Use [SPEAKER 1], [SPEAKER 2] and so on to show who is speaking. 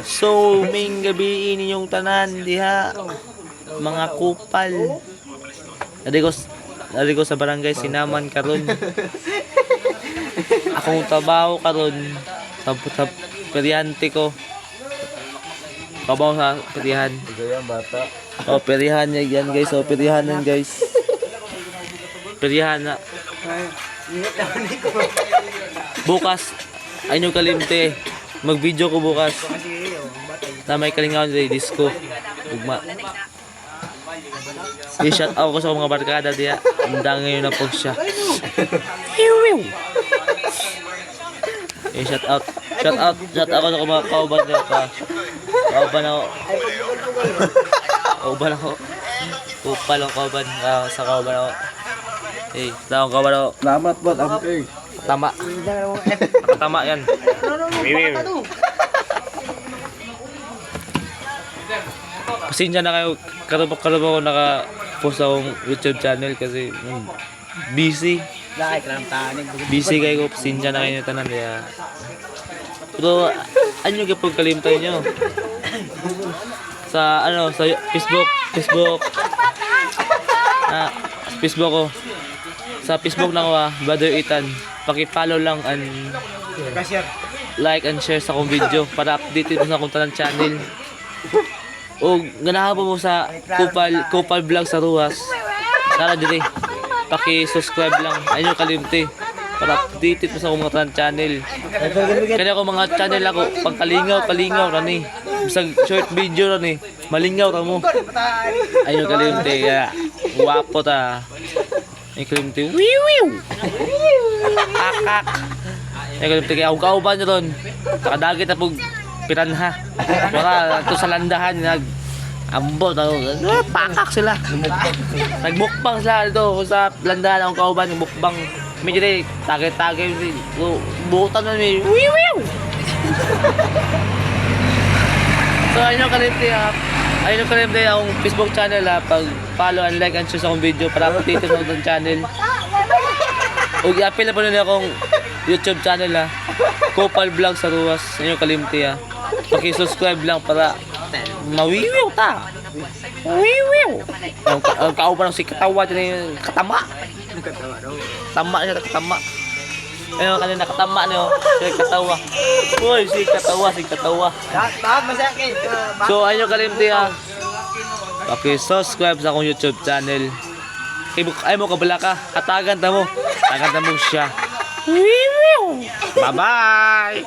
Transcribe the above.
[SPEAKER 1] So, ming gabi ninyong tanan diha mga kupal. Dari ko sa barangay Sinaman karon. Akong trabaho karon sa peryante ko. Trabaho sa peryahan.
[SPEAKER 2] Bata.
[SPEAKER 1] Oh, peryahan yan guys. Oh, peryahan yan guys. Peryahan na. Bukas ay nyo kalimte. Mag-video ko bukas. Na may kalingawan sa disco. Ugma. I-shout out ko sa mga barkada diya. Handa ngayon na po siya. I-shout out. Shout out ko sa mga kauban niya ka. Kauban ako. Kauban ako. Kupal ang kauban. Sa kauban ako. Eh, taong kauban ako.
[SPEAKER 2] Salamat bot, amping.
[SPEAKER 1] Tama. Nakatama yan. Pasensya na kayo. Karoon ako naka-post akong YouTube channel kasi busy. Busy kayo. Pasensya na kayo tanan. Kaya. Pero ano yung pagkalimtay nyo? Sa sa Facebook. Facebook ko. Sa Facebook na ko Brother Ethan. Paki-follow lang and like and share sa akong video para updated mo sa akong tanang channel. O ganahan mo sa Kupal Vlog sa Ruas. Tara dire. Paki-subscribe lang. Ayun kalimti para updated mo sa akong mga tanang channel. Kaya ako mga channel ako pangkalingaw rani. Bisag short video rani. Malingaw ta mo. Ayun kalimti kaya guwapo ta. Ay kalimti. Akak. Ay kalimti kaya akong kauban nyo ron. Nakadagit na pong piranha. Wala ito sa landahan ambot ako. Pakak sila. Nagmukbang sila dito sa landahan akong kauban. Mukbang. Medyo rin tagay-tagay. Bukutan na may So ayun kalimti ayun kalimti akong Facebook channel pag follow and like and share sa akong video para update sa akong channel. O i-appeal na po nila akong YouTube channel Kupal Vlog sa Ruas. Ayun kalimti Paki-subscribe lang para mawiwiw ta. Wiwiw. Ang kauban ng si Katawa dyan yung katama. Tama siya, katama. Ayun kanina katama niyo. Si Katawa. Uy, si Katawa. So ayun kalimti Paki-subscribe sa akong YouTube channel. Ay mo kabala ka. Hatagan ta mo siya. Bye-bye.